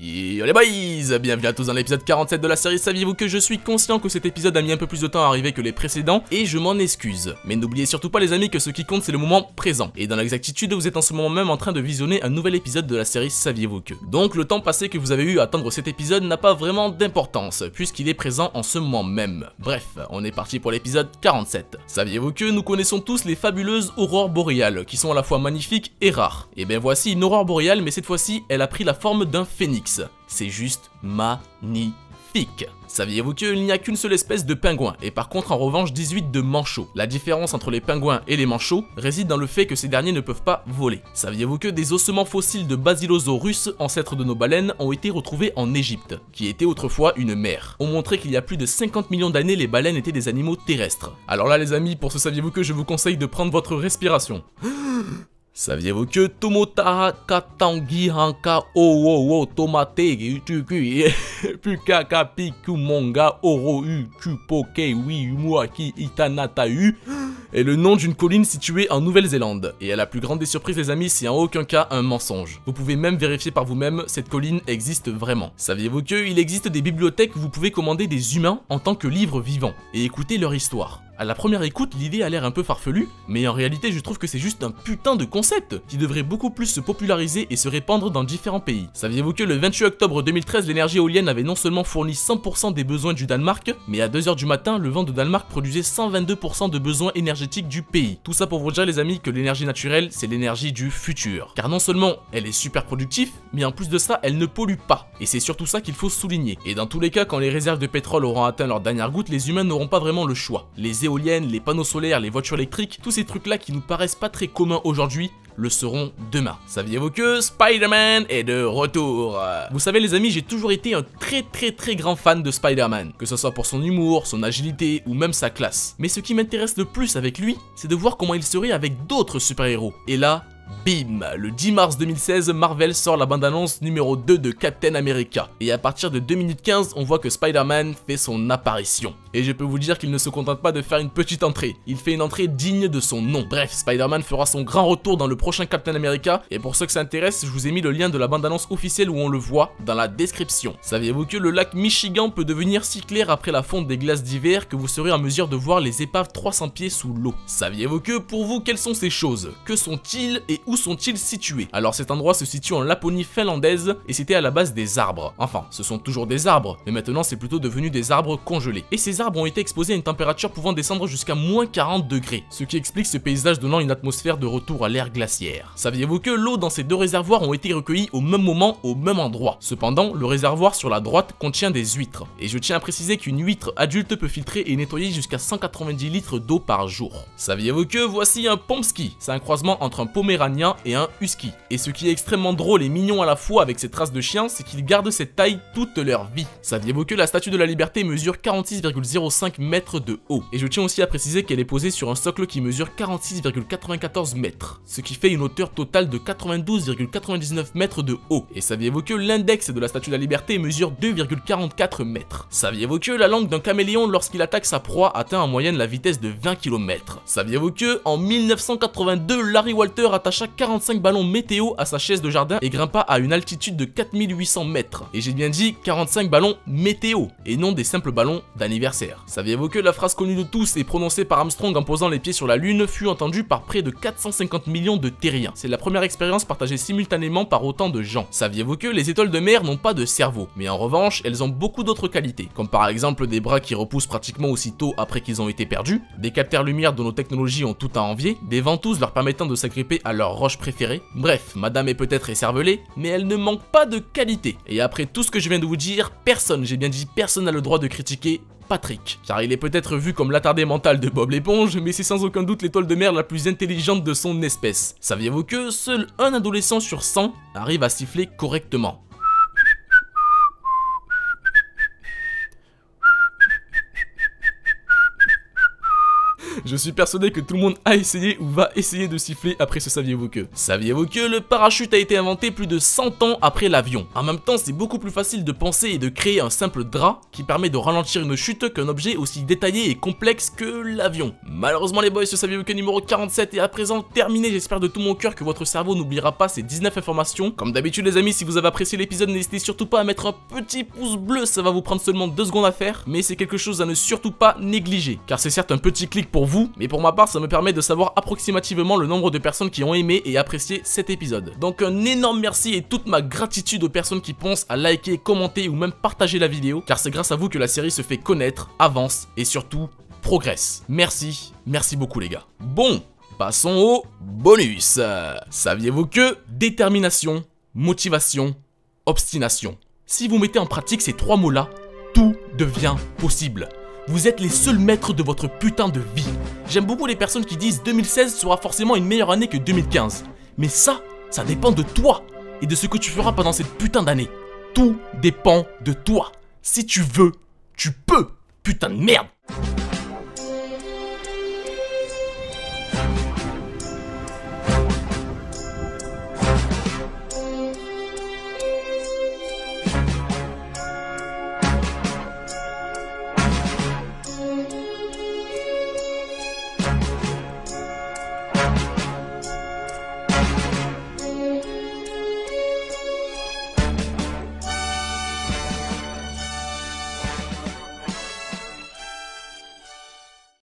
Yo les boys, bienvenue à tous dans l'épisode 47 de la série. Saviez-vous que je suis conscient que cet épisode a mis un peu plus de temps à arriver que les précédents et je m'en excuse. Mais n'oubliez surtout pas les amis que ce qui compte c'est le moment présent. Et dans l'exactitude vous êtes en ce moment même en train de visionner un nouvel épisode de la série Saviez-vous que. Donc le temps passé que vous avez eu à attendre cet épisode n'a pas vraiment d'importance puisqu'il est présent en ce moment même. Bref, on est parti pour l'épisode 47. Saviez-vous que nous connaissons tous les fabuleuses aurores boréales qui sont à la fois magnifiques et rares. Et bien voici une aurore boréale mais cette fois-ci elle a pris la forme d'un phénix. C'est juste magnifique. Saviez-vous qu'il n'y a qu'une seule espèce de pingouin et par contre en revanche 18 de manchots. La différence entre les pingouins et les manchots réside dans le fait que ces derniers ne peuvent pas voler. Saviez-vous que des ossements fossiles de Basilosaurus, ancêtres de nos baleines, ont été retrouvés en Égypte, qui était autrefois une mer. On montrait qu'il y a plus de 50 millions d'années les baleines étaient des animaux terrestres. Alors là les amis, pour ce saviez-vous que je vous conseille de prendre votre respiration. Saviez-vous que Tomota Katangi Hanka Owo Tomate Utuku Pukaka Pikumonga Oro Uchupoke Wi Muaki Itanata U est le nom d'une colline située en Nouvelle-Zélande. Et à la plus grande des surprises les amis, c'est en aucun cas un mensonge. Vous pouvez même vérifier par vous-même, cette colline existe vraiment. Saviez-vous qu'il existe des bibliothèques où vous pouvez commander des humains en tant que livres vivants et écouter leur histoire. À la première écoute, l'idée a l'air un peu farfelue, mais en réalité je trouve que c'est juste un putain de concept qui devrait beaucoup plus se populariser et se répandre dans différents pays. Saviez-vous que le 28 octobre 2013, l'énergie éolienne avait non seulement fourni 100% des besoins du Danemark, mais à 2h du matin, le vent de Danemark produisait 122% de besoins énergétiques du pays. Tout ça pour vous dire les amis que l'énergie naturelle, c'est l'énergie du futur. Car non seulement elle est super productive, mais en plus de ça, elle ne pollue pas. Et c'est surtout ça qu'il faut souligner. Et dans tous les cas, quand les réserves de pétrole auront atteint leur dernière goutte, les humains n'auront pas vraiment le choix. Les éoliennes, les panneaux solaires, les voitures électriques, tous ces trucs là qui nous paraissent pas très communs aujourd'hui, le seront demain. Saviez-vous que Spider-Man est de retour? Vous savez les amis, j'ai toujours été un très grand fan de Spider-Man, que ce soit pour son humour, son agilité ou même sa classe. Mais ce qui m'intéresse le plus avec lui, c'est de voir comment il serait avec d'autres super-héros. Et là, bim, le 10 mars 2016, Marvel sort la bande-annonce numéro 2 de Captain America. Et à partir de 2 minutes 15, on voit que Spider-Man fait son apparition. Et je peux vous dire qu'il ne se contente pas de faire une petite entrée, il fait une entrée digne de son nom. Bref, Spider-Man fera son grand retour dans le prochain Captain America. Et pour ceux que ça intéresse, je vous ai mis le lien de la bande-annonce officielle où on le voit dans la description. Saviez-vous que le lac Michigan peut devenir si clair après la fonte des glaces d'hiver que vous serez en mesure de voir les épaves 300 pieds sous l'eau? Saviez-vous que pour vous, quelles sont ces choses? Que sont-ils et où sont-ils situés? Alors cet endroit se situe en Laponie finlandaise et c'était à la base des arbres. Enfin, ce sont toujours des arbres, mais maintenant c'est plutôt devenu des arbres congelés. Et ces arbres ont été exposés à une température pouvant descendre jusqu'à moins 40 degrés, ce qui explique ce paysage donnant une atmosphère de retour à l'ère glaciaire. Saviez-vous que l'eau dans ces deux réservoirs ont été recueillies au même moment, au même endroit? Cependant, le réservoir sur la droite contient des huîtres. Et je tiens à préciser qu'une huître adulte peut filtrer et nettoyer jusqu'à 190 litres d'eau par jour. Saviez-vous que voici un Pomsky? C'est un croisement entre un Poméranien et un husky. Et ce qui est extrêmement drôle et mignon à la fois avec ces traces de chien, c'est qu'ils gardent cette taille toute leur vie. Saviez-vous que la statue de la liberté mesure 46,05 mètres de haut? Et je tiens aussi à préciser qu'elle est posée sur un socle qui mesure 46,94 mètres, ce qui fait une hauteur totale de 92,99 mètres de haut. Et saviez-vous que l'index de la statue de la liberté mesure 2,44 mètres? Saviez-vous que la langue d'un caméléon lorsqu'il attaque sa proie atteint en moyenne la vitesse de 20 km? Saviez-vous que en 1982, Larry Walter attacha 45 ballons météo à sa chaise de jardin et grimpa à une altitude de 4800 mètres. Et j'ai bien dit 45 ballons météo, et non des simples ballons d'anniversaire. Saviez-vous que la phrase connue de tous et prononcée par Armstrong en posant les pieds sur la lune fut entendue par près de 450 millions de terriens? C'est la première expérience partagée simultanément par autant de gens. Saviez-vous que les étoiles de mer n'ont pas de cerveau, mais en revanche, elles ont beaucoup d'autres qualités, comme par exemple des bras qui repoussent pratiquement aussitôt après qu'ils ont été perdus, des capteurs lumière dont nos technologies ont tout à envier, des ventouses leur permettant de s'agripper à leur roche préférée. Bref, madame est peut-être écervelée, mais elle ne manque pas de qualité. Et après tout ce que je viens de vous dire, personne, j'ai bien dit personne n'a le droit de critiquer Patrick, car il est peut-être vu comme l'attardé mental de Bob l'éponge, mais c'est sans aucun doute l'étoile de mer la plus intelligente de son espèce. Saviez-vous que seul un adolescent sur 100 arrive à siffler correctement? Je suis persuadé que tout le monde a essayé ou va essayer de siffler après ce saviez-vous que. Saviez-vous que le parachute a été inventé plus de 100 ans après l'avion. En même temps, c'est beaucoup plus facile de penser et de créer un simple drap qui permet de ralentir une chute qu'un objet aussi détaillé et complexe que l'avion. Malheureusement les boys, ce saviez-vous que numéro 47 est à présent terminé. J'espère de tout mon cœur que votre cerveau n'oubliera pas ces 19 informations. Comme d'habitude les amis, si vous avez apprécié l'épisode, n'hésitez surtout pas à mettre un petit pouce bleu, ça va vous prendre seulement 2 secondes à faire, mais c'est quelque chose à ne surtout pas négliger, car c'est certes un petit clic pour vous, mais pour ma part ça me permet de savoir approximativement le nombre de personnes qui ont aimé et apprécié cet épisode. Donc un énorme merci et toute ma gratitude aux personnes qui pensent à liker, commenter ou même partager la vidéo, car c'est grâce à vous que la série se fait connaître, avance et surtout progresse. Merci, merci beaucoup les gars. Bon, passons au bonus. Saviez-vous que détermination, motivation, obstination. Si vous mettez en pratique ces 3 mots-là, tout devient possible. Vous êtes les seuls maîtres de votre putain de vie. J'aime beaucoup les personnes qui disent 2016 sera forcément une meilleure année que 2015. Mais ça dépend de toi et de ce que tu feras pendant cette putain d'année. Tout dépend de toi. Si tu veux, tu peux. Putain de merde.